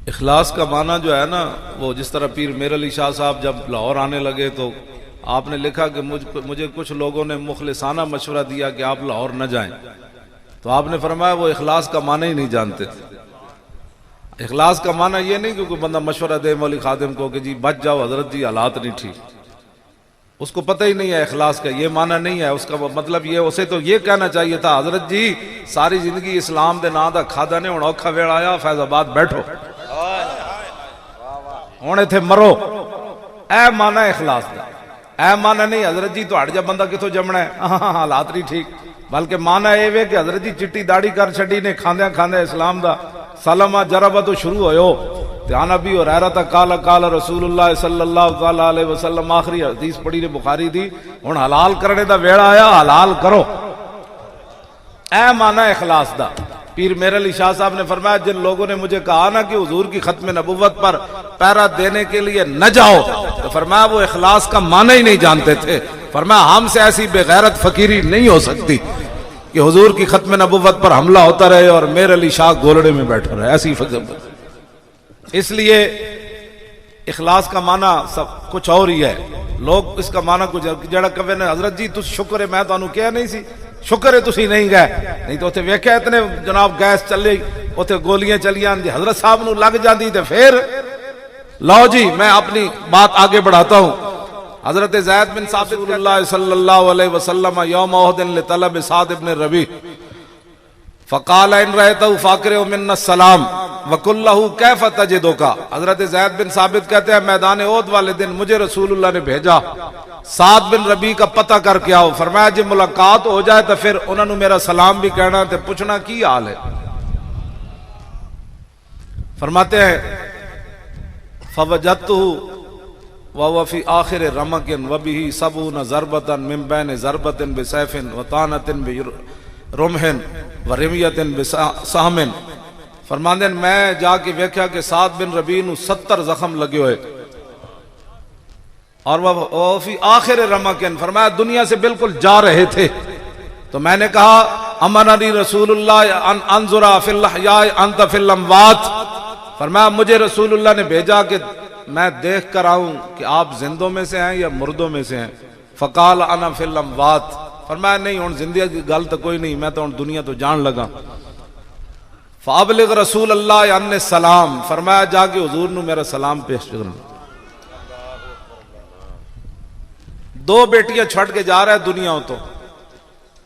इखलास का माना जो है ना, वो जिस तरह पीर मेर अली शाह साहब जब लाहौर आने लगे तो आपने लिखा कि मुझे कुछ लोगों ने मुखलिसाना मशवरा दिया कि आप लाहौर न जाएं, तो आपने फरमाया वो इखलास का माना ही नहीं जानते थे। इखलास का माना ये नहीं कि कोई बंदा मशवरा दे मौली खादिम को कि जी बच जाओ हजरत जी हालात नहीं ठीक, उसको पता ही नहीं है इखलास का ये माना नहीं है। उसका मतलब ये, उसे तो ये कहना चाहिए था हजरत जी सारी जिंदगी इस्लाम के नाम का खादा ने, हुण औखा वेला आया फैजाबाद बैठो हुण इत्थे मरो, ऐ माना इखलास का। ऐ माना नहीं हजरत जी तुहाड़े जा बंदा किथों जमना है, हालात नहीं ठीक, बल्कि माना ये वे कि हजरत जी चिट्टी दाढ़ी कर छड़ी ने खांदे खांदे इस्लाम दा सलमा जरबा तो शुरू होयो। ध्यान अभी हो रहा था काला काला रसूलुल्लाह सल्लल्लाहु अलैहि वसल्लम, आखिरी हदीस पढ़ी ने बुखारी दी, हुण हलाल करने दा वेड़ा आया, हलाल करो। ऐ माना इखलास दा। पीर मेर अली शाह साहब ने फरमाया जिन लोगों ने मुझे कहा ना कि हुजूर की खत्म नबुव्वत पर पैरा देने के लिए न जाओ, तो फरमाया वो इखलास का माना ही नहीं जानते थे। फरमाया हमसे ऐसी बेगैरत फकीरी नहीं हो सकती कि हुजूर की खत्म नबुव्वत पर हमला होता रहे और मेर अली शाह गोलड़े में बैठा रहे, ऐसी फकीर। इसलिए इखलास का माना सब कुछ और ही है। लोग इसका माना कुछ जड़ा कवे ने हजरत जी तुम शुक्र है मैं तुहानू कहा नहीं सी, शुक्र है तुसी नहीं गए, नहीं तो उसे वेख्या इतने जनाब गैस चले उसे गोलियां चलियां जी हजरत साहब नू लग जाती तो फिर लो जी। मैं अपनी बात आगे बढ़ाता हूं। हजरत ज़ैद बिन साबित सल्लल्लाहु अलैहि वसल्लम यौम उहदिन लितलब साद इब्न रबी फ़क़ाल इन रहतहु फ़ाक़िरहु मिन्ना सलाम वकुल्लहु कैफ़ तजिदुका। हजरत ज़ैद बिन साबित कहते हैं मैदान ओहद वाले दिन मुझे रसूलुल्लाह ने भेजा साद बिन रबी का पता करके आओ। फरमाया जी मुलाकात हो जाए तो फिर उन्होंने मेरा सलाम भी कहना तो पूछना की हाल है। फरमाते हैं फवजदतहु व फी आखिर रमकिन व बिही सबून ज़रबतन मिन बैन ज़रबतिन बिसैफिन व तानतिन बिरुमहिन व रिमियतिन बिसहमिन। फरमाते मैं जाके वेख्या कि साद बिन रबी नू 70 जख्म लगे हुए और वह फी आखिर रमकिन, फरमाया दुनिया से बिल्कुल जा रहे थे। तो मैंने कहा अमरनी रसूलुल्लाह अनजुरा फिल अहया अंत फिल अमवात। फरमाया मुझे रसूलुल्लाह ने भेजा कि मैं देख कर आऊं कि आप जिंदों में से हैं या मुर्दों में से हैं। फ़क़ाल अना फिल अमवात। फरमाया नहीं हुण जिंदगी की गल तो कोई नहीं, मैं तो हुण दुनिया तो जान लगा। फ़अबलिग रसूलल्लाह अन्ने सलाम। फरमाया जाके हुजूर नू मेरा सलाम पेश करना। 2 बेटियां छड़ के जा रहा है दुनिया तो,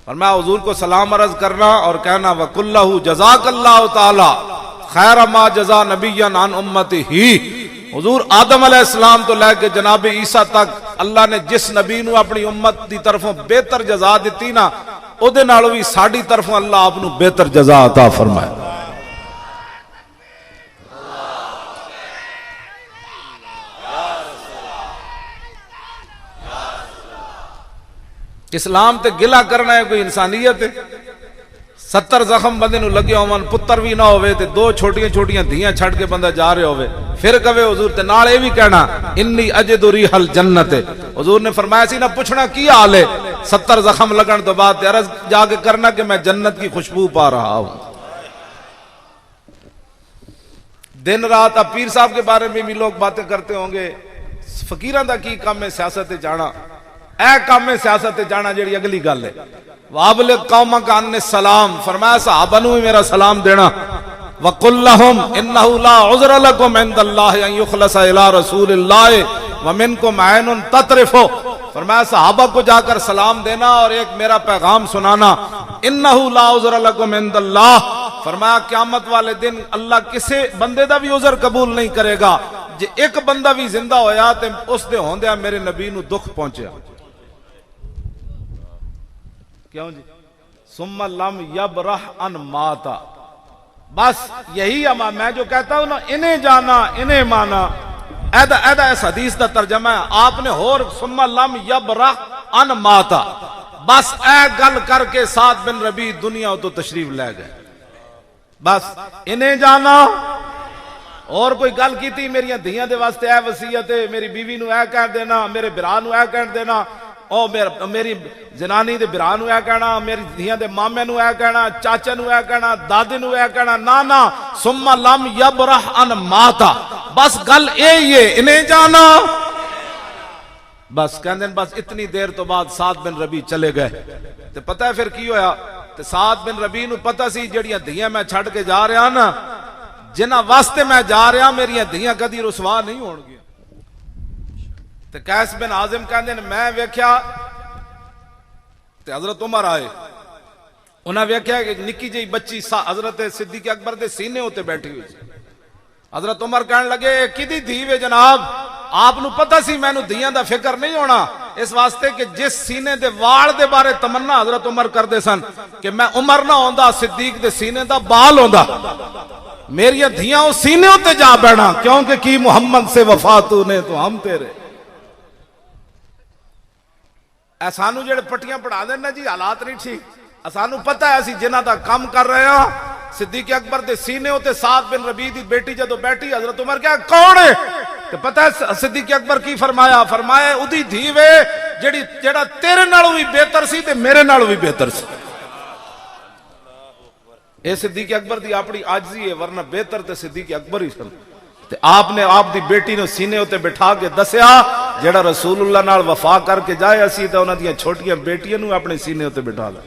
फरमाया हुजूर को सलाम अर्ज करना और कहना वकुल्लहु जज़ाकल्लाहु ताला खैर मा जज़ा नबिय्यन अन उम्मतिही। हुजूर आदम अलैहिस्सलाम तो लेके जनाब ईसा तक अल्लाह ने जिस नबी नू अपनी उम्मत की तरफों बेहतर जजा दी ना, उहदे नालों भी साडी तरफों अल्लाह आप नू बेहतर जजा अता फरमाए। इस्लाम ते गिला करना है कोई इंसानियत है। 70 जख्म बंदे नू लगे होवन, पुत्र भी ना होवे ते 2 छोटियां छोटियां धियां छड़ के बंदा जा रहे होवे, फिर कवे हुजूर ते नाल ये भी कहना इन्नी अजिदु रिहल जन्नत। हुजूर ने फरमाया सी ना पूछना की हाल है 70 जख्म लगन तो बाद अर्ज जाके करना कि मैं जन्नत की खुशबू पा रहा हूं। दिन रात अब पीर साहब के बारे में भी लोग बातें करते होंगे, फकीरां दा की काम है सियासत जाना, ऐ काम है सियासत जाना जेड़ी अगली गल है। वाबल कौम का अन्ने सलाम। फरमाया सहाबा नू मेरा सलाम देना। वकुल्लहुम इन्नहु ला उज़्र लकुम इंदल्लाहि अन युखलसा इला रसूलिल्लाह व मिनकुम ऐनुन ततरिफु। फरमाया सहाबा को जाकर सलाम देना और एक मेरा पैगाम सुनाना, इन्नहु ला उज़्र लकुम इंदल्लाह। फरमाया क़यामत वाले दिन अल्लाह किसी बंदे दा भी उज़्र कबूल नहीं करेगा जे एक बंदा भी जिंदा होया ते उस दे होंदिया मेरे नबी नू दुख पहुंचया। क्यों जी? सुम्मा लम यबरह अन माता। बस यही अमा मैं जो कहता हूं ना, इन्हें जाना इन्हें माना, ऐदा ऐदा इस हदीस का तर्जमा है। आपने होर सुम्मा लम यबरह अन माता, बस ऐ गल करके साद बिन रबी दुनिया तो तशरीफ ले गए। बस इन्हें जाना और कोई गल की मेरिया धियां दे वास्ते ऐ वसीयत है, मेरी बीवी नू ऐ कह देना, मेरे बिरा नू ऐ कह देना, ओ मेरी जनानी दे बिरा नूं ऐ कहना, मेरी धियां दे मामे नूं ऐ कहना, चाचे नूं ऐ कहना, दादे नूं ऐ कहना, ना ना सुम्मा लम यबरह अन माता, बस गल यही है, इन्हें जाना बस। कहते बस इतनी देर तो बाद साद बिन रबी चले गए। तो पता है फिर की होया, तो साद बिन रबी नूं पता सी जड़ियां धियां मैं छड़ के जा रहा ना, जिन्हां वास्ते मैं जा रहा मेरियां धियां कदी रुसवा नहीं होणगियां। तो कैस बिन आजिम कहते मैं वेख्या ते हजरत उमर आए, उन्हें वेख्या कि निक्की जी बच्ची हजरत सिद्दीक अकबर के सीने उत्ते बैठी हुई। हजरत उमर कहने लगे किदी धी वे जनाब, आपनू पता सी मैनू धियां दा फिक्र नहीं होना, इस वास्ते कि जिस सीने दे वाल दे बारे तमन्ना हजरत उमर करते सन कि मैं उमर ना होंदा सिद्दीक दे सीने दा बाल होंदा, मेरिया धियां उस सीने उत्ते जा बैठना, क्योंकि की मुहम्मद से वफा तूने तो हम तेरे। सानू जेड़े पट्टियां पढ़ा देना जी हालात नहीं ठीक, सानू पता है असी जिन्हां दा काम कर रहे हैं। सिद्दीक अकबर दे सीने उत्ते साद बिन रबी दी बेटी जदों बैठी, हजरत उमर क्या कौन है, तो पता है सिद्दीक अकबर की फरमाया, फरमाया उदी धी वे जेड़ा तेरे नालों भी बेहतर सी ते मेरे नालों भी बेहतर सी। ये सिद्दीक अकबर दी अपनी आजजी है, वरना बेहतर ते सिद्दीक अकबर ही सन। ते आपने आप दी बेटी ने सीने उत्ते बिठा के दसिया जेड़ा रसूलुल्लाह नाल वफा करके जाए, असी तो उन्हां दी छोटियां बेटियां नूं अपने सीने उत्ते बिठा ला।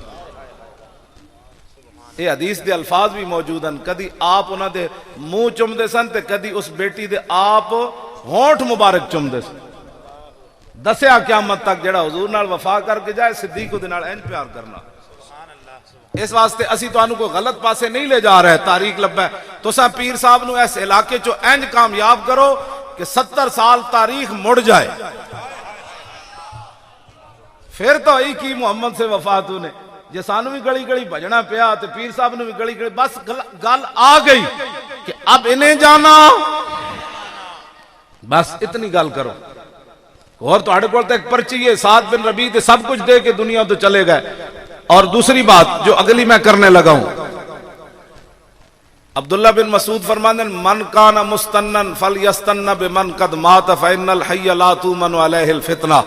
ये हदीस दे अल्फाज भी मौजूद हैं, कदी आप उन्हां दे मुंह चुमदे सन ते कदी उस बेटी दे आप होंठ मुबारक चुमदे सन। दसिया क़यामत तक जेड़ा हुजूर नाल वफा करके जाए सिद्दीक दे नाल इंज प्यार करना। इस वास्ते असी तुहानू कोई गलत पासे नहीं ले जा रहे, तारीख लब्बा तुसा पीर साहब नू इस इलाके चो इंज कामयाब करो कि 70 साल तारीख मुड़ जाए, फिर तो ही की मुहम्मद से वफा तूने। जे सानू भी गली गली भजना पिया तो पीर साहब ने भी गली गली, बस गल आ गई कि अब इन्हें जाना, बस इतनी गल करो। और तुहाडे कोल तो एक पर्ची है, साद बिन रबी ते सब कुछ दे के दुनिया तो चले गए। और दूसरी बात जो अगली मैं करने लगा हूं, अब्दुल्ला बिन मसूद फरमाते मन काना मुस्तन्नन फलयस्तन्न बिमन कद मात फइन्नल हय्य ला तुमन अलैहिल फितना।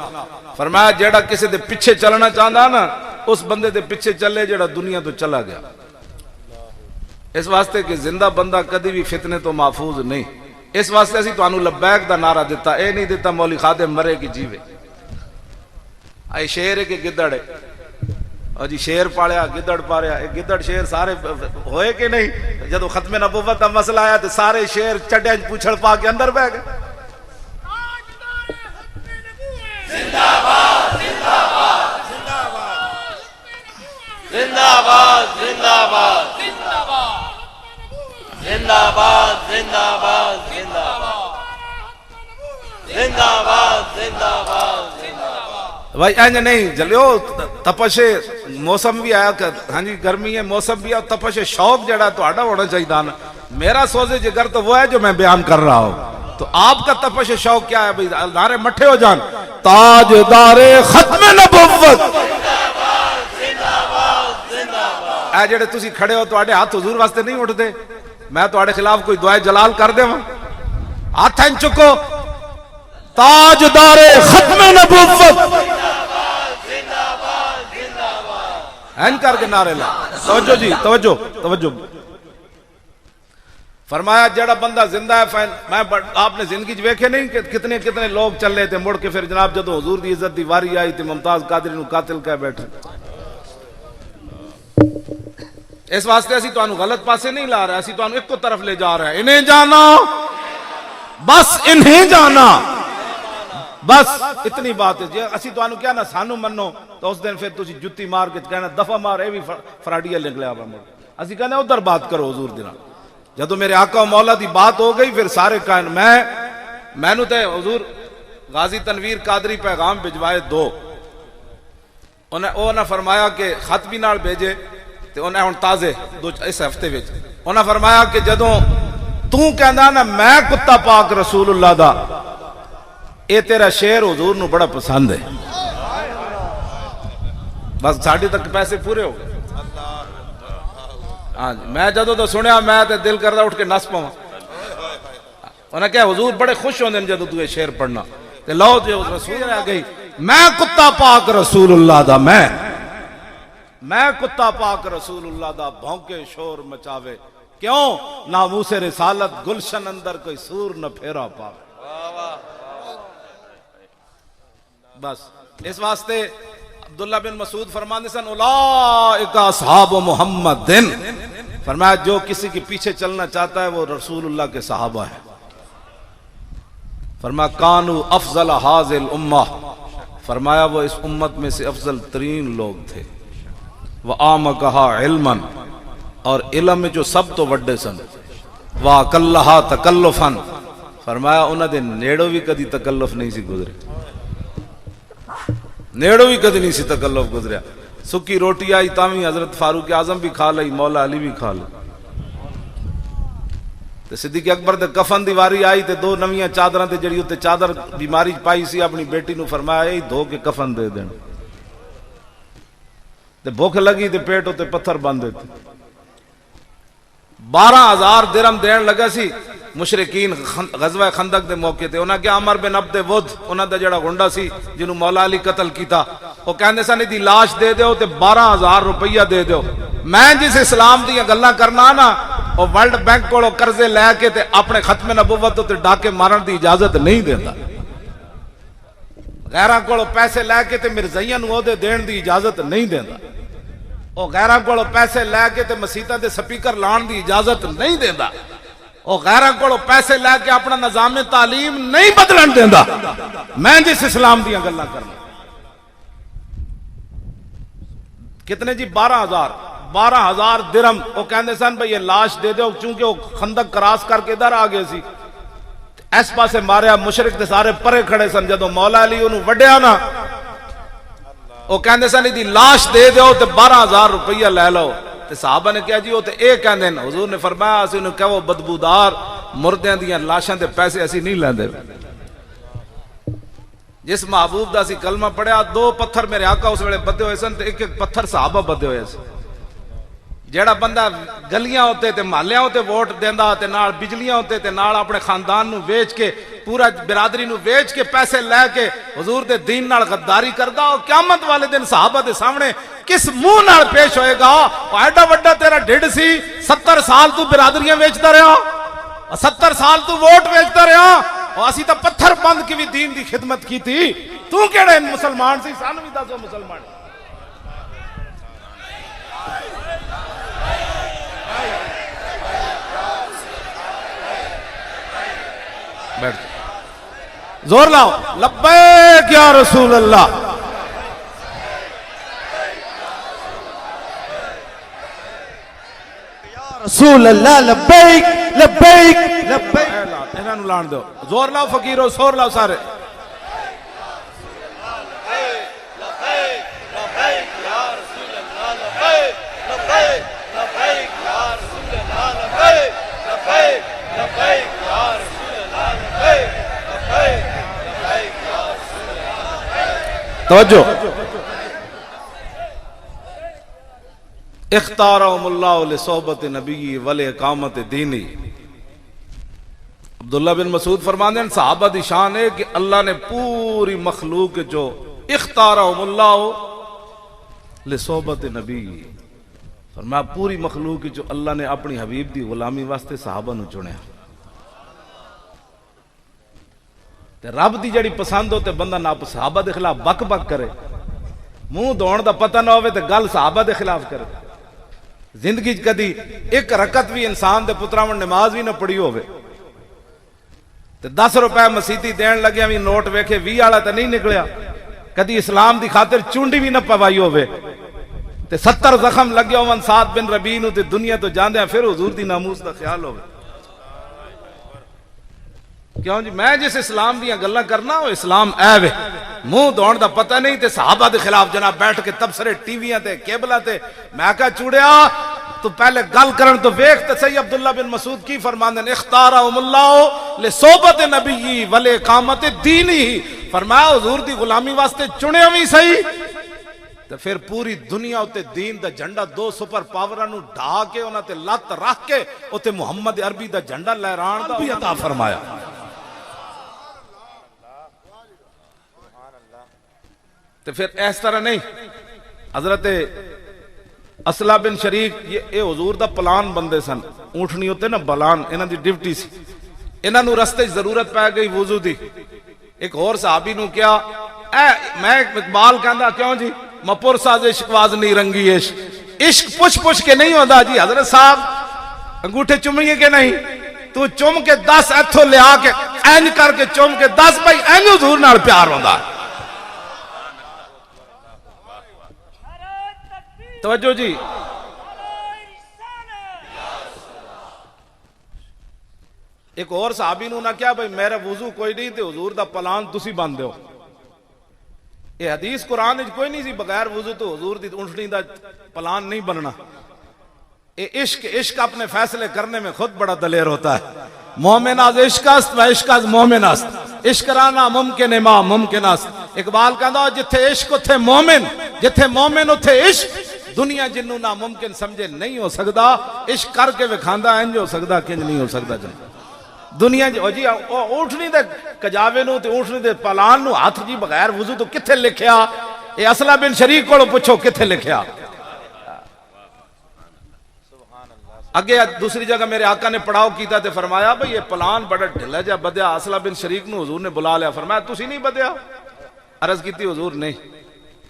फरमाया जेड़ा किसी दे पीछे चलना चाहता ना, उस बंदे दे पीछे चले जेड़ा दुनिया तो चला गया। इस वास्ते कि जिंदा बंदा कभी भी फितने तो महफूज नहीं। इस वास्ते असी तुहानू लब्बैक दा नारा दिता, ए नहीं दिता मौली खादिम मरे कि जीवे। आई शेर है कि गिद्दड़ है, और जी शेर पालिया गिद्दड़ पालिया, गिद्दड़ शेर सारे होए कि नहीं। जदों खत्मे नबुव्वत का मसला आया तो सारे शेर चड्डियां पूछड़ पा के अंदर बह गए। जिंदाबाद जिंदाबाद जिंदाबाद जिंदाबाद जिंदाबाद जिंदाबाद जिंदाबाद जिंदाबाद जिंदाबाद। भाई इंज नहीं जलियो, तपश मौसम भी आया, हाँ जी गर्मी है मौसम भी है, तपश शौक जड़ा तो होना चाहिए ना। मेरा सोचे जिगर तो वो है जो मैं बयान कर रहा हूं, तो आपका तपश शौक क्या है भाई? नारे मठे हो जान, ताजदारे खत्मे नबुव्वत ऐ जेड़े तुसी खड़े हो, तुहाडे हाथ हुजूर वास्ते नहीं उठते। मैं तुहाडे खिलाफ कोई दुआए जलाल कर देवां? हाथ इंज चुको, ताजदारे खत्मे नबुव्वत इंज करके नारे ला। तवज्जो जी, तवज्जो तवज्जो। फरमाया जड़ा बंदा जिंदा है, मैं आपने जिंदगी वेखे नहीं कि कितने कितने लोग चले थे, मुड़ के फिर जनाब जदों हुजूर दी इज्जत दी वारी आई तो मुमताज कादरी नूं कातिल कह बैठे। इस वास्ते असी तुहानू गलत पासे नहीं ला रहे, असी तुहानू एक तरफ ले जा रहे हैं। इन्हें जाना, बस इन्हें जाना, बस इतनी बात है। जे असी तुहानू क्या ना सानू मनो तो उस दिन फिर तुसी जुत्ती मार के कहना दफा मार, ये भी फराडिया निकलिया। असी कहने उधर बात करो हुजूर दी नाल। जदों मेरे आका मौला दी बात हो गई फिर सारे कायन मैनू तो हुजूर गाजी तनवीर कादरी पैगाम भिजवाए दो। उन्हें फरमाया कि खत भी नाल भेजे, तो उन्हें हुण ताजे इस हफ्ते विच उन्हें फरमाया कि जदों तू कहंदा ना मैं कुत्ता पाक रसूलुल्लाह दा, ये तेरा शेर हुजूर नूं बड़ा पसंद है। बस साढ़े तक पैसे पूरे हो गए। हाँ जी, मैं जदों तो सुनिया मैं तो दिल करदा उठ के नस पावां। उन्हें क्या हुजूर बड़े खुश होंदे जदों तू ये शेर पढ़ना, ते लो जो रसूल आ गई मैं कुत्ता पाक रसूलुल्लाह दा मैं कुत्ता पाक रसूलुल्लाह दा भौंके शोर मचावे क्यों नामूसे रिसालत गुलशन अंदर कोई सूर न फेरा पावे। बस इस वास्ते अब्दुल्ला बिन मसूद फरमाते सन उलाइका असहाब मुहम्मदिन, फरमाया जो किसी के पीछे चलना चाहता है वो रसूलुल्लाह के सहाबा है। फरमाया कानू अफजल हाजिल उम्मा, फरमाया वो इस उम्मत में से अफजल तरीन लोग थे। वह आम कहा इल्मन, और इल्म में जो सब तो वड्डे सन। वाह कल्लहा तकल्लुफन, फरमाया उन्होंने नेड़ो भी कदी तकल्लुफ नहीं सी गुजरे, नेड़ो भी कदी नहीं सी तकल्लुफ गुजरिया। सुकी रोटी आई तावी हजरत फारूक आजम भी खा लई, मौला अली भी खा ली। ते सिद्दीक अकबर दे कफन दी वारी आई ते दो नवियां चादरां ते जड़ी उत्ते चादर बीमारी पाई सी अपनी बेटी नूं फरमाया यही धो के कफन दे देन। ते भुख लगी ते पेट उत्ते पत्थर बंद दिते। 12,000 दिरहम देन लगा सी मुशरिकीन गज़वा खंदक दे मौके ते। उन्हां क्या अमर बिन अब्द वुद उन्हां दा जेड़ा गुंडा सी जिन्हों मौला अली कतल कीता, वो कहंदे सन इदी लाश दे दिओ ते 12,000 रुपया दे दिओ। मैं जिस इस्लाम दी गल्लां करना ना वो वर्ल्ड बैंक कोलों कर्जे लैके ते अपने खत्मे नबुवत ते डाके मारन दी इजाजत नहीं देता। गैरां कोलों पैसे लैके ते मिर्जाइयां नूं ओहदे देण दी इजाजत नहीं देता। वो गैरां कोलों पैसे लैके ते मसीतां दे स्पीकर लाण दी इजाजत नहीं देता। वो गैरां कोलों पैसे लैके अपना निजाम तालीम नहीं बदलन देता। मैं जिस इस्लाम दी गल्लां करना कितने जी 12,000 दिरहम। वो कहते सन भाई ये लाश दे दो, चूंकि वो खंदक क्रॉस करके इधर आ गए सी, इस पासे मारिया। मुशरिक ते सारे परे खड़े सन। जदों मौला अली उन्होंने वड्या ना, वो कहते सन इदी लाश दे दो ते 12,000 रुपया ले लो। ते साहबा ने कहा जी वो तो ये कहते हैं। हुजूर ने फरमाया असीं उन्हें कहो बदबूदार मुर्दियां दियां लाशां दे पैसे असीं नहीं लैंदे। जिस महबूब दा सी कलमा पढ़िया, 2 पत्थर मेरे आका उस वेले बदे हुए सन ते एक एक पत्थर साहबा बदे हुए सन। जेड़ा बंदा गलियां उत्ते ते महल्लियां उत्ते वोट देंदा ते नाल बिजलियां उत्ते ते नाल अपने खानदान नूं वेच के पूरा बिरादरी नूं वेच के पैसे लैके हुजूर दे दीन नाल गद्दारी करदा, और क़यामत वाले दिन सहाबा दे सामने किस मुंह नाल पेश होएगा। एडा वड्डा तेरा ढिड सी, 70 साल तू बिरादरियां वेचदा रहा, 70 साल तू वोट वेचदा रहा, और असीं तां पत्थर बंद के भी दीन दी खिदमत कीती। तू केड़े मुसलमान सी, सानू भी दसो मुसलमान। बैठ जोर लाओ, लब्बैक या रसूल अल्लाह। रसूल अल्लाह लब्बैक लब्बैक लब्बैक। इन्हां नूं लाण दो, जोर लाओ फकीरो, शोर लाओ सारे। तवज्जो, इख्तारहुमुल्लाहु लिसोहबत नबी वल इकामत दीनी। अब्दुल्ला बिन मसूद फरमाते हैं सहाबा दी शान है कि अल्लाह ने पूरी मखलूक जो इख्तारहुमुल्लाहु लिसोहबत नबी, फरमाया पूरी मखलूक जो अल्लाह ने अपनी हबीब दी गुलामी वास्ते सहाबा नूं चुनिया। ते रब दी जड़ी पसंद हो ते बंदा ना सहाबा दे खिलाफ बक बक करे, मुंह धोण दा पता ना होवे ते गल सहाबा दे खिलाफ करे। जिंदगी कदी एक रकत भी इंसान दे पुत्रावन नमाज भी ना पढ़ी होवे ते 10 रुपए मसीती देन लग्या भी नोट वेखे 20 वाला तो नहीं निकलिया। कदी इस्लाम दी खातिर चुंडी भी ना पवाई होवे ते 70 जख्म लगे होवन साद बिन रबी नूं ते दुनिया तो जांदे फिर हुजूर दी नामूस दा ख्याल होवे। क्यों जी, मैं जिस इस्लाम दी गल्लां करना वो इस्लाम ऐ वे। मुंह धोण दा पता नहीं ते सहाबा दे खिलाफ जनाब बैठ के तबसरे टीवियां ते केबलां ते। मैं कहा चूड़िया तू पहले गल करन तो वेख ते सही अब्दुल्ला बिन मसूद की फरमांदे ने इख्तारहुमुल्लाहु लिसोहबत नबी वल इकामत दीनी। फरमाया हुजूर दी गुलामी वास्ते चुनिया भी सही ते फिर पूरी दुनिया उत्ते दीन दा झंडा 2 सुपर पावरां नूं ढा के उन्हां ते लत रख के उत्ते मुहम्मद अरबी दा झंडा लहराण दा भी अता फरमाया। तो फिर इस तरह नहीं। हजरत असला बिन शरीक ये हुजूर दा प्लान बंदे सन, ऊँटनी होते ना बलान, इन्हां दी ड्यूटी सी। इन्हां नूं रस्ते च जरूरत पै गई वुजू दी। एक होर सहाबी नूं क्या मैं इकबाल कहंदा क्यों जी मपुर साज इश्क वाज नहीं रंगी इश्क। इश्क पुछ पुछ के नहीं होता जी। हजरत साहब अंगूठे चुमिए के नहीं, तू चुम के 10 इथों लिया के इंज करके चुम के 10 भाई इंज हुजूर नाल प्यार होंदा। तवज्जो जी। एक और सहाबी नूं ना क्या भाई मेरा वुजू कोई नहीं ते हुजूर दा प्लान तुसी बन दो। ये हदीस कुरान विच कोई नहीं सी बगैर वुजू तो हुजूर दी ऊँटनी दा प्लान नहीं बनना। ये इश्क, इश्क अपने फैसले करने में खुद बड़ा दलेर होता है। मोमिन आज इश्कस्त व इश्क आज मोमिनस्त, इश्क राना मुमकिन है मां मुमकिनस्त। इकबाल कहंदा जिथे इश्क उथे मोमिन, जिथे मोमिन उथे इश्क। दुनिया जिन्नू ना मुमकिन समझे नहीं हो सकता, इश्क करके विखांदा इंज हो सकता किंज नहीं हो सकता। जी दुनिया जी ऊँटनी दे कजावे नूं ते ऊँटनी दे पलान नूं हाथ जी बगैर वुजू तो किथे लिखिया? ये असला बिन शरीक को पुछो किथे लिखिया? अगे दूसरी जगह मेरे आका ने पड़ाव किया तो फरमाया भाई ये प्लान बड़ा ढिला जा बदया। असला बिन शरीक नूं हुजूर ने बुला लिया, फरमाया तुसी नहीं बदया? अर्ज की हुजूर नहीं।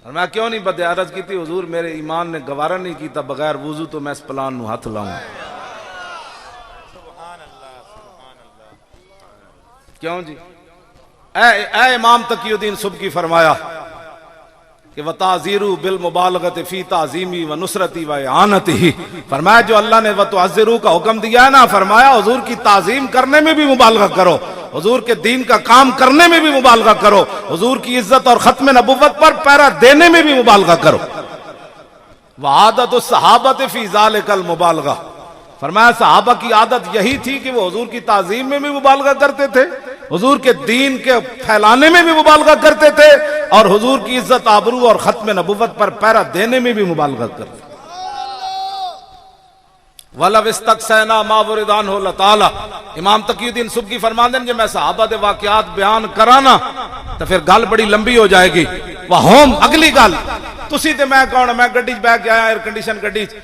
फरमाया क्यों नहीं बदया? अर्ज की हुजूर मेरे ईमान ने गवारा नहीं किया बगैर वुजू तो मैं इस प्लान नूं हाथ लाऊं। क्यों जी? ए इमाम तकीउद्दीन सुबकी फरमाया कि व ताज़ीरू बिल मुबालगत फी ताज़ीमी व नुसरती व आनती। फरमाया जो अल्लाह ने व तुअज़्ज़िरू का हुक्म दिया है ना, फरमाया हुजूर की ताज़ीम करने में भी मुबालगा करो, हुजूर के दीन का काम करने में भी मुबालगा करो, हुजूर की इज्जत और खत्म नबुव्वत पर पहरा देने में भी मुबालगा करो। व आदतु सहाबत फी ज़ालिकल मुबालगा। फरमाया सहाबा की आदत यही थी कि वो हुजूर की ताज़ीम में भी मुबालगा करते थे, हुजूर के दीन के फैलाने में भी मुबालगा करते थे, और हुजूर की इज्जत आबरू और खत्म नबुव्वत पर पहरा देने में भी मुबालगा करते। वला विस्तक्सैना मा वरिदान हो लताला। इमाम तकीउद्दीन सुबकी फरमांदे जे मैं सहाबा दे वाकयात बयान कराना तो फिर गल बड़ी लंबी हो जाएगी। वह होम अगली गल तुसी ते मैं कौन? मैं गड्डी च बैठ गया एयर कंडीशन गड्डी च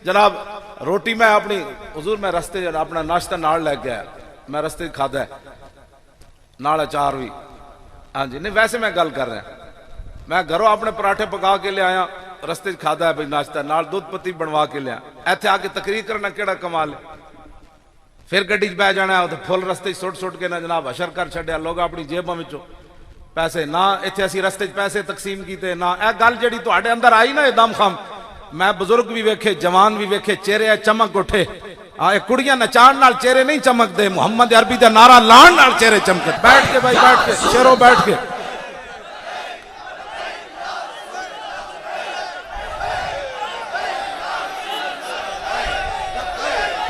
जनाब, रोटी मैं अपनी हुजूर मैं रस्ते अपना नाश्ता नाल ले गया, मैं रस्ते खादा है नाल अचार भी। हाँ जी नहीं वैसे मैं गल कर रहा, मैं घरों अपने पराठे पका के ले आया, रस्ते खादा है भाई नाश्ता, नाल दूध पत्ती बनवा के लिया, इत्थे आके तकरीर करना केड़ा कमाल है। फिर गड्डी च बह जाना तो फुल रस्ते सुट सुट के ना जनाब हशर कर छड्या, लोग अपनी जेबां विचों पैसे ना इत्थे असीं रस्ते च पैसे तकसीम कीते ना। यह गल जिहड़ी तुहाडे अंदर आई ना एकदम खाम, मैं बुजुर्ग भी वेखे जवान भी वेखे चेहरे चमक उठे। कुड़ियां नचाण नाल चेहरे नहीं चमकते, मुहम्मद अरबी दा नारा लाण नाल चेहरे चमके। बैठ के भाई बैठ के शेरो बैठ के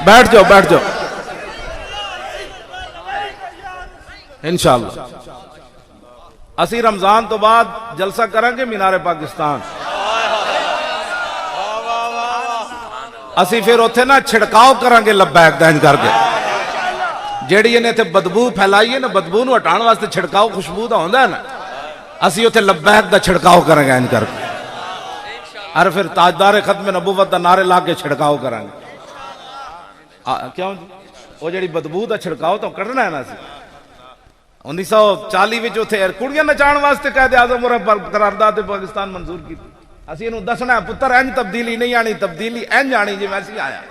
बैठ जाओ बैठ जाओ इंशाअल्लाह। असी रमजान तो बाद जलसा करेंगे मीनारे पाकिस्तान। असी फिर उथे ना छिड़काव करांगे लब्बैक दैन करके, जेड़ी इन्हें इत्थे बदबू फैलाई है ना, बदबू नूं हटाउण वास्ते छिड़काव खुशबू दा हुंदा है ना, असी उथे लब्बैक दा छिड़काव करांगे इन करके। और फिर ताजदार खत्म नबुव्वत दा नारे ला के छिड़काव करांगे। क्यों वो जेड़ी बदबू दा छिड़काव तो करना है ना। 1940 विच उथे कुड़ियां नचाण वास्ते कायदे आज़म करारदाद पाकिस्तान मंजूर की। असी इहनूं दसना है पुत्र इंज तब्दीली नहीं आनी, तब्दीली इंज आनी जिवें असीं आया।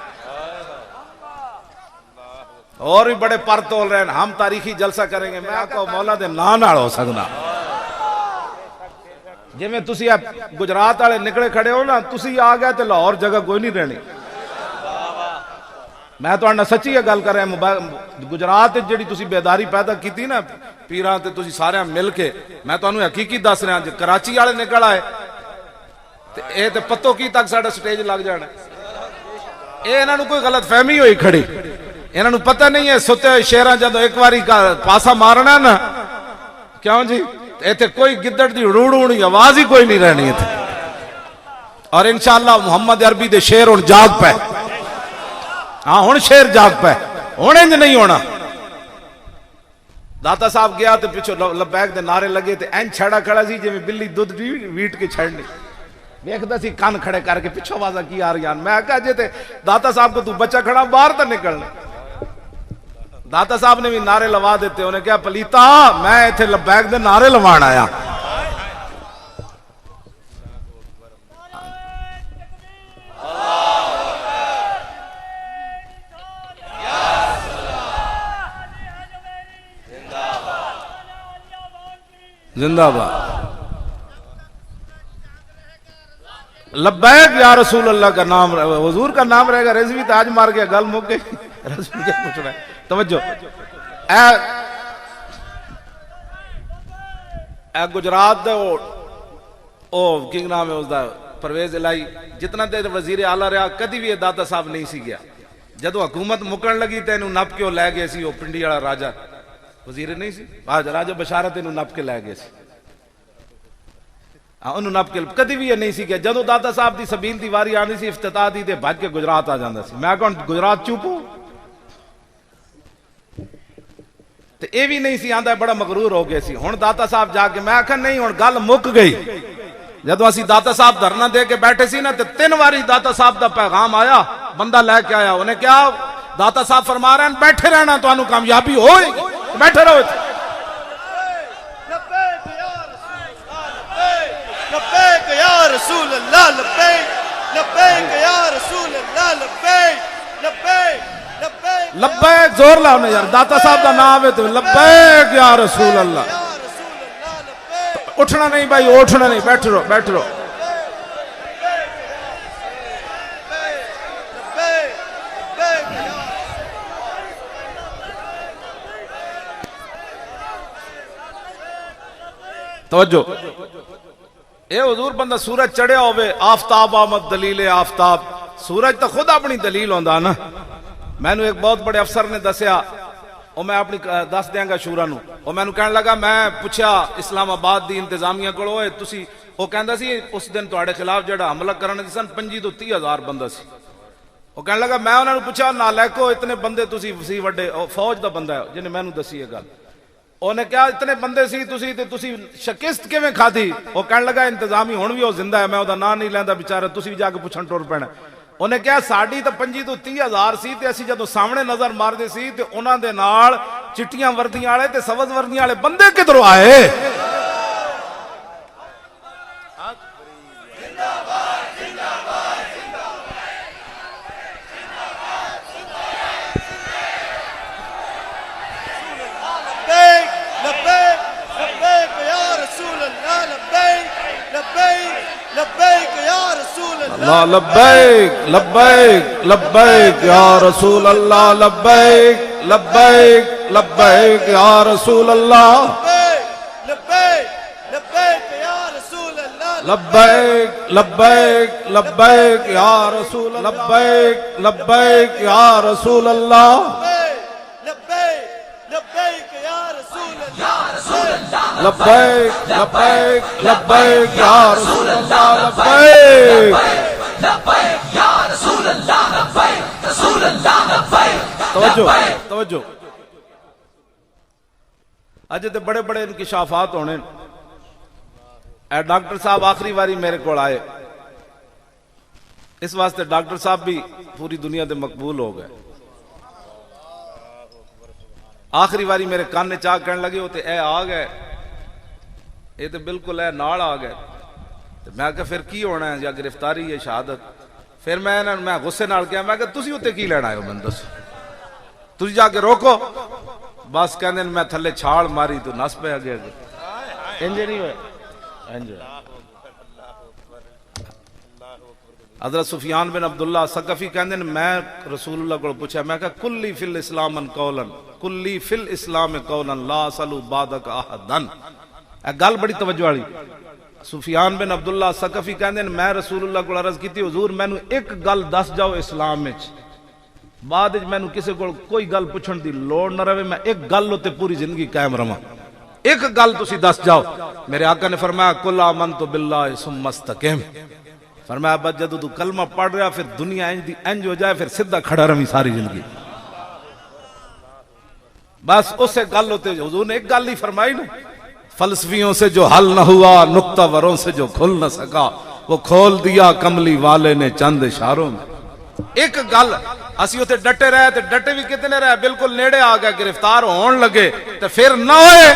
और भी बड़े पर तोल रहे हैं, हम तारीखी जलसा करेंगे। मैं आका मौला दे नाम नाल हो सकदा। जिवें तुसीं गुजरात वाले निकले खड़े हो ना, तुसीं आ गए तो लाहौर जगह कोई नहीं रहनी। मैं तो सच्ची गल कर रहा, गुजरात जिहड़ी तुसीं बेदारी पैदा की ना पीरां ते तुसीं सारे मिल के, मैं तुहानूं हकीकी दस रहा। जे कराची वाले निकल आए ये तो पत्तो की तक साडा स्टेज लग जाना। ये इन्हां नूं कोई गलत फहमी हुई खड़ी, इन्हां नूं पता नहीं है सुते हुए शेरां जदों एक बारी पासा मारना ना, क्यों जी इत्थे कोई गिद्दड़ दी उड़ूड़ी आवाज ही कोई नहीं रहनी इत्थे। और इंशाअल्लाह मुहम्मद अरबी दे शेर हुण जाग पे। हाँ हुण शेर जाग पे, हुण इंज नहीं होना। दाता साहब गया तो पिछो लबैक दे नारे लगे तो एं छड़ा खड़ा सी जिवें बिल्ली दुध वीट के छड़नी वेखदा सी कान खड़े करके पिछो आवाज़ा की आ रही। मैं कहा जे ते दाता साहब को तू बच्चा खड़ा बाहर तो निकलना। दाता साहब ने भी नारे लवा देते। उन्हें क्या पलीता मैं इथे लबैक दे नारे लवाण आया। जिंदाबाद लब्बैक या रसूल अल्लाह का नाम हुजूर का नाम रहेगा। रिजवी ताज मार गया गल मुक गई। रसूल क्या पूछ रहा है तवज्जो। गुजरात दे ओ की नाम है उसका परवेज इलाही जितना देर वजीर आला रहा कभी भी दाता साहब नहीं सी गया। जदों हुकूमत मुकन लगी तो इनू नप के लै गए सी। पिंडी वाला राजा वजीर नहीं सी राजा बशारत इनू नप के लै गए सी। नप के कभी भी नहीं सी गया। जदों दाता साहब की सबील की वारी आनी सी इफ्तिताह दी तो भज के गुजरात आ जाता सी। मैं कौन गुजरात चुप हूं तो यह भी नहीं सी आंदा बड़ा मगरूर हो गया सी। हुण दाता साहब जाके मैं आखा नहीं हुण गल मुक गई। जदों असीं दाता साहब धरना दे के बैठे सी ना तो 3 वारी दाता साहब का पैगाम आया। बंदा लैके आया। उन्हें क्या दाता साहब फरमा रहे हैं बैठे रहना तुहानू कामयाबी होएगी बैठे रहो। लब्बैक या रसूल अल्लाह लब्बैक लब्बैक या रसूल अल्लाह लब्बैक लब्बैक लब्बैक लब्बैक जोर लाओ ना यार। दाता साहब का नाम है तो लब्बैक या रसूल अल्लाह। उठना नहीं भाई उठना नहीं बैठ रहो बैठ रहो। तवज्जो ए हुजूर बंदा सूरज चढ़िया होवे आफ्ताब आमद दलील आफ्ताब। सूरज तो खुद अपनी दलील होंदा ना। मैनू एक बहुत बड़े अफसर ने दसिया और मैं अपनी दस देंगा शूरा नू। और मैनू कहने लगा मैं पूछा इस्लामाबाद दी इंतजामिया को तुसी वो कहंदा सी उस दिन तुहाडे खिलाफ जेड़ा हमला करन दी सन 25 तो 30,000 बंदा सी। वो कहने लगा मैं उन्होंने पूछा नालैको इतने बंदे तुसी सी वड्डे फौज दा बंदा है जिन्हें मैनू दसी है गल। उन्हें क्या इतने बंदे सी तुसी ते तुसी शिकस्त किवें खाधी। वो कहने लगा इंतजामी हुण भी वो जिंदा है मैं ओदा नाम नहीं लैंदा बेचारा तुसी भी जाके पुछण टुर पैना। उन्हें क्या साड़ी तो 25 तो 30,000 सी ते असीं जदों सामने नजर मारदे सी ते उन्हां दे नाल चिट्टियां वर्दियां वाले ते सब्ज़ वर्दियां वाले बंदे किधरों आए। अल्लाह लब्बैक लब्बैक लब्बैक या रसूल अल्लाह लब्बैक लब्बैक लब्बैक या रसूल अल्लाह लब्बैक लब्बैक या रसूल अल्लाह लब्बैक लब्बैक लब्बैक या रसूल लब्बैक लब्बैक या रसूल अल्लाह लब्बैक लब्बैक या रसूल अल्लाह लब्बैक लब्बैक लब्बैक या रसूल अल्लाह लब्बैक तवज्जो तवज्जो। अज तो बड़े बड़े इंकिशाफात होने। डॉक्टर साहब आखिरी बारी मेरे को आए इस वास्ते डॉक्टर साहब भी पूरी दुनिया के मकबूल हो गए। आखिरी बारी मेरे कान चाह कहने लगे वो तो ए आ गए ये तो बिल्कुल है नाल आ गए। तो मैं क्या फिर की होना है या गिरफ्तारी है शहादत। फिर मैं गुस्से नाल कहा मैं तुसी उत्ते की लेना आयो मैं दसो तुसी जाके रोको। बस कहते मैं थले छाल मारी तो नस पे अगे अगे इंज नहीं हुआ इंज। हज़रत सुफियान बिन अब्दुल्ला सकफी कहते मैं रसूलुल्लाह को पूछा मैं कहा कुल्ली फिल इस्लामन कौलन कुल्ली फिल इस्लाम कौलन ला असलु बादक अहदन। गल बड़ी तवज्जो वाली। सुफियान बिन अब्दुल्ला सकफी कहते मैं रसूलुल्लाह को अर्ज की हुजूर मैनू एक गल दस जाओ इस्लाम में बाद मैनू किसी को कोई गल पूछण की लोड़ न रहे मैं एक गल उत्ते पूरी जिंदगी कायम रवां एक गल तुसी दस जाओ। मेरे आका ने फरमाया कुल आमनतु बिल्लाहि सुम्मा इस्तक़िम। फरमाया बस जदों तू कलमा पढ़ रहा फिर दुनिया इंज हो जाए फिर सीधा खड़ा रही सारी जिंदगी। बस उसे गल होते हुजूर ने एक गल ही फरमाई ना, फलसफियों से जो हल न हुआ, नुक्तावरों से जो खुल न सका, वो खोल दिया कमली वाले ने चंद इशारों में। एक गल असी उसे डटे रहे, तो डटे भी कितने रहे, बिल्कुल नेड़े आ गए, गिरफ्तार होने लगे, तो फिर न होए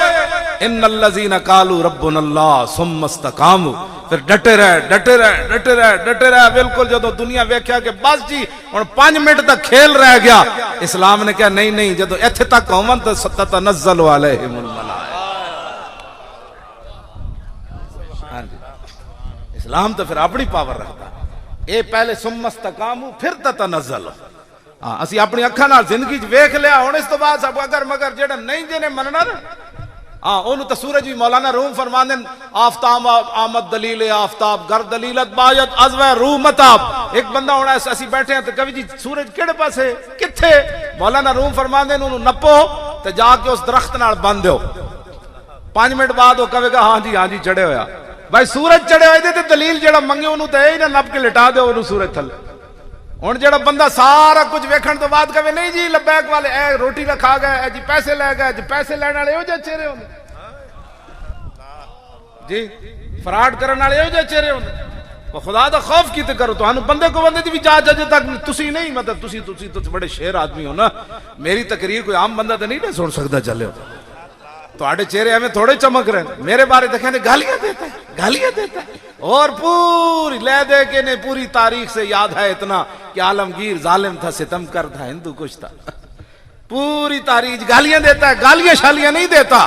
इन्नल्लज़ीना कालू रब्बुनल्लाह सुम्मा इस्तकामू, फिर डटे रहे डटे रहे डटे रहे डटे रहे, बिल्कुल जो दुनिया वेख्या कि बस जी हुण 5 मिनट तक खेल रह गया, इस्लाम ने कहा नहीं नहीं, जो इत्थे तक होवन तो ततनज़्ज़लु अलैहिमुल मलाइका। हाँ जी, इस्लाम तो फिर अपनी पावर रखता, ये पहले सुम्मा इस्तकामू फिर ततनज़्ज़लु। हाँ, असी अपनी अखा नाल जिंदगी च वेख लिया, हुण इस तो बाद सब अगर मगर जेड़ा नहीं जिन्हें मनना ना, हाँ ओनू तो सूरज भी मौलाना रूम फरमांदे आफ्ताब आमद दलील आफ्ताब गर दलीलत बायत अज़वा रूह मताब। एक बंदा होना असी बैठे हैं तो कभी जी सूरज केड़े पासे किथे, मौलाना रूम फरमांदे ओनू नपो तो जाके उस दरख्त नाल बंद दो, 5 मिनट बाद वो कहेगा हाँ जी चढ़े होया। भाई सूरज चढ़े हुए ते दलील जेड़ा मंगे ओनू तो यही ना नप के लिटा दो ओनू सूरज थले। हुण जेड़ा बंदा सारा कुछ वेखण तो बाद कहे नहीं जी लबैक वाले ए रोटी ना खा गए, जी पैसे ले गए, जी पैसे लैण वाले इहो जिहे चेहरे होंदे जी, फराड करने वाले इहो जिहे चेहरे होंदे। खुदा दा खौफ कीते करो, तुहानू बंदे को बंदे दी भी जांच अजे तक तुसी नहीं, मतलब तुसी तो बड़े शेर आदमी हो ना, मेरी तकरीर कोई आम बंदा तो नहीं ना सुन सकदा, चले तुहाडे चेहरे हमें थोड़े चमक रहे, मेरे बारे तो कहते गालियां देता है और पूरी ले दे के ने पूरी तारीख से याद है इतना कि आलमगीर जालिम था, सितमकर था, हिंदू कुछ था, पूरी तारीख गालियां देता है, गालियां शालियां नहीं देता।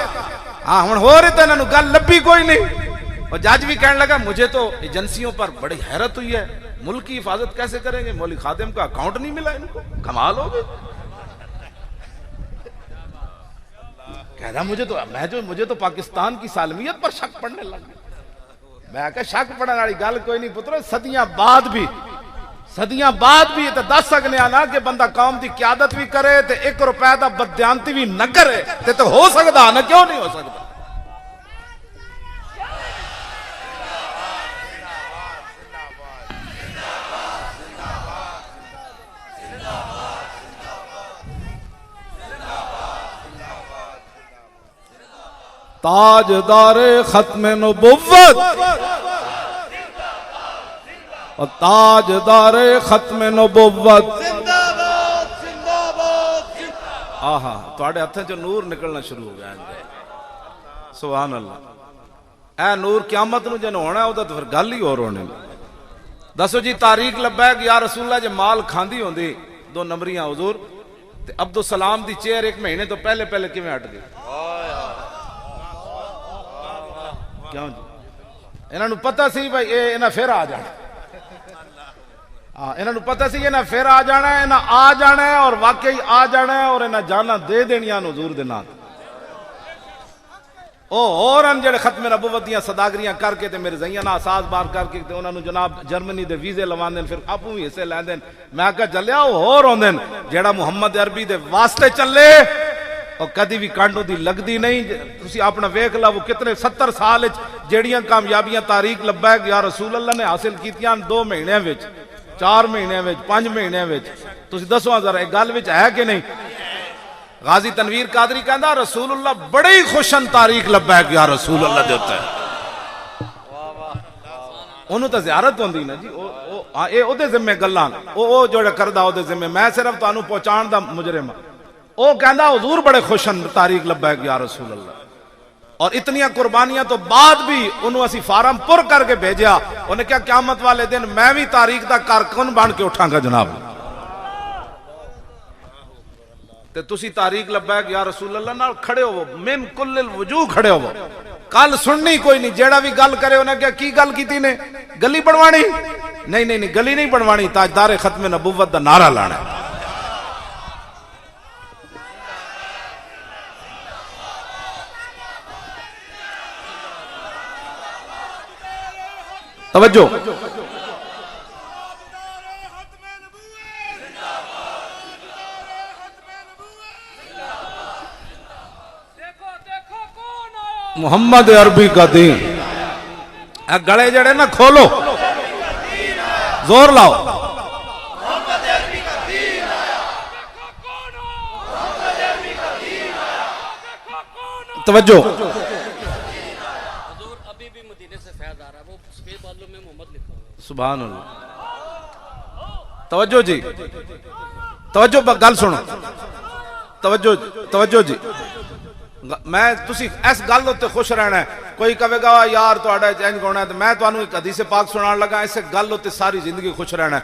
हाँ हुण हो रहे थे इन्होंने गल लब्बी कोई नहीं, और जज भी कहने लगा मुझे तो एजेंसियों पर बड़ी हैरत हुई है, मुल्क की हिफाजत कैसे करेंगे, मौलवी खादिम का अकाउंट नहीं मिला इनको, कमाल हो गई। कहता मुझे तो पाकिस्तान की सालमियत पर शक पड़ने लगा। मैं क्या शक पड़ने वाली गल कोई नहीं पुत्रो, सदियां बाद भी तो दस सकने ना कि बंदा कौम की क्यादत भी करे तो 1 रुपए का बदयांती भी न करे तो हो सकता ना, क्यों नहीं हो सकता। ताजदारे खत्म नबुव्वत और ताजदारे खत्म नबुव्वत जिंदाबाद जिंदाबाद। आहा तुहाडे हत्थों चों नूर निकलना शुरू हो गया। सुभान अल्लाह। ए नूर क़यामत नूं जन होना ओदा तो फिर गल ही होर होनी। दसो जी तारीख लब्बैक या रसूलुल्लाह जे माल खांदी होंदी 2 नंबरियां हुजूर ते अब्दुल सलाम दी चेयर 1 महीने तो पहले किवें हट गई। क्यों जी इन्हों पता सी भाई इन्हें फिर आ जाना। हाँ इन्हों पता सी इन्हें फिर आ जाना है, इन्हें आ जाना है और वाकई आ जाना है और इन्हें जाना दे देनिया हुजूर दे नाल। और जेडे खत्मे नबुवत दियां सदागरियां करके ते मेरे जइयां ना असास बार करके ते उन्होंने जनाब जर्मनी दे वीजे लवांदे फिर आपू भी हिस्से लैंदे। मैं कहा चलिया होर आउंदे जेड़ा मुहम्मद अरबी दे वास्ते चले और कदी भी कांडो दी लगदी नहीं। तुसी अपना वेख लो कितने 70 साल जेड़ियां कामयाबियां तारीख लब्बैक या रसूल अल्लाह ने हासिल कीतियां 2 महीने विच 4 महीने विच 5 महीने विच। तुसी दसो जरा एक गल विच है कि नहीं। गाजी तनवीर कादरी कहंदा रसूलुल्लाह बड़े ही खुशन तारीख लब्बैक या रसूल अल्लाह दे उत्ते ओनू तो ज़ियारत होंदी ना जी ए ओदे जिम्मे गल्लां ओ जो करदा ओदे जिम्मे मैं सिर्फ तुहानू पहुंचाण दा मुजरिम ओ कहंदा हुजूर बड़े खुशन तारीख लब्बैक या रसूल अल्लाह। और इतनियां कुर्बानियां तो बाद भी उन्होंने असी फार्म पुर करके भेजा। उन्हें क्या क़यामत वाले दिन मैं भी तारीख दा कारकुन बन के उठांगा जनाब। ते तुसी तारीख लब्बैक या रसूल अल्लाह नाल खड़े हो मिन कुल्लिल वजूह खड़े हो। कल सुननी कोई नहीं जेड़ा भी गल करे उन्हें क्या की गल की ने गली बनवानी नहीं गली नहीं बनवानी ताजदारे खत्मे नबुव्वत दा नारा लाना। तवज्जो मोहम्मद अरबी का दीन गले जड़े ना खोलो जोर लाओ। तवज्जो। हुजूर अभी भी मदीने से फैज़ आ रहा है, वो सफेद बालों में मोहम्मद लिखा हुआ है। सुभान अल्लाह। तवज्जो जी, तवज्जो, गल सुनो, तवज्जो, तवज्जो जी। मैं तुसी इस गल उत्ते खुश रहना है। कोई कहेगा यार तुहाडा इंज होना है, तो मैं तुहानू एक हदीस पाक सुनान लगा, इस गल उत्ते सारी जिंदगी खुश रहना है।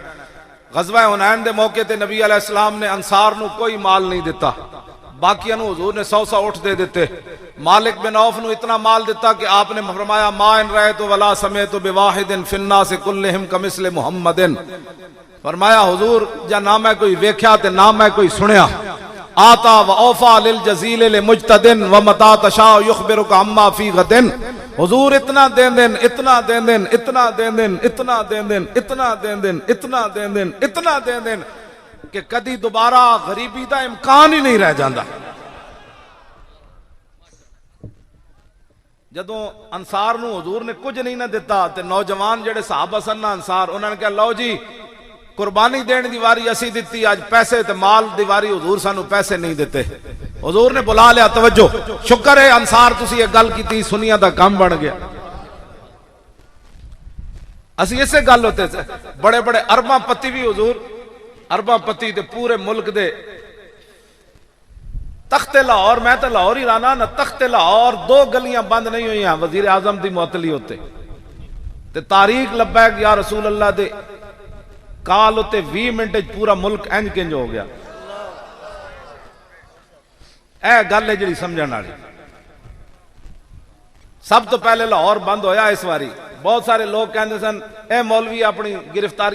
गज़वा हुनैन दे मौके ते नबी अलैहिस्सलाम ने अंसार नू कोई माल नहीं दिता, बाकियां नू हुजूर ने 100 ऊँट दे दिते। मालिक बिन औफ नू इतना माल दिता कि आपने फरमाया मा इन रहे तो वला समय तो बेवाहिदिन फिन्ना से कुल्लिहिम कमिस्ले मुहम्मदिन। फरमाया हुजूर जा ना मैं कोई वेख्या ते ना मैं कोई सुनिया। आता व औफा लिल जजील ले मुजतदिन व मता तशा युखबिरुक अम्मा फी गदिन। हुजूर इतना दे दिन, इतना दे दिन, इतना दे दिन, इतना दे दिन, इतना दे दिन, इतना दे दिन, इतना दे दिन कि कदी दोबारा गरीबी का इम्कान ही नहीं रह जाता। जदों अंसार नू हुजूर ने कुछ नहीं ना दिता ते नौजवान जेड़े सहाबा सन ना अंसार, उन्होंने कहा लो जी कुर्बानी देने की वारी असी दी, आज पैसे ते माल दी वारी हुजूर सानू पैसे नहीं देते। हुजूर ने बुला लिया। तवज्जो, शुक्र है अंसार तुसी एक गल की, सुनिया दा काम बन गया। असी इसे गल होते बड़े बड़े अरबापति भी हुजूर, अरबापति ते पूरे मुल्क दे तख्ते लाहौर, मैं तो लाहौर ही राना ना, तख्ते लाहौर 2 गलियां बंद नहीं हुई वजीर आजम की मुअत्तली होते ते तारीख लब्बैक या रसूल अल्लाह दे काल उत्ते 20 मिनट पूरा मुल्क इंज किंज हो गया। यह गल है जी समझने वाली। सब तो पहले लाहौर बंद होया इस बारी। बहुत सारे लोग कहते सन ए मौलवी अपनी गिरफ्तारी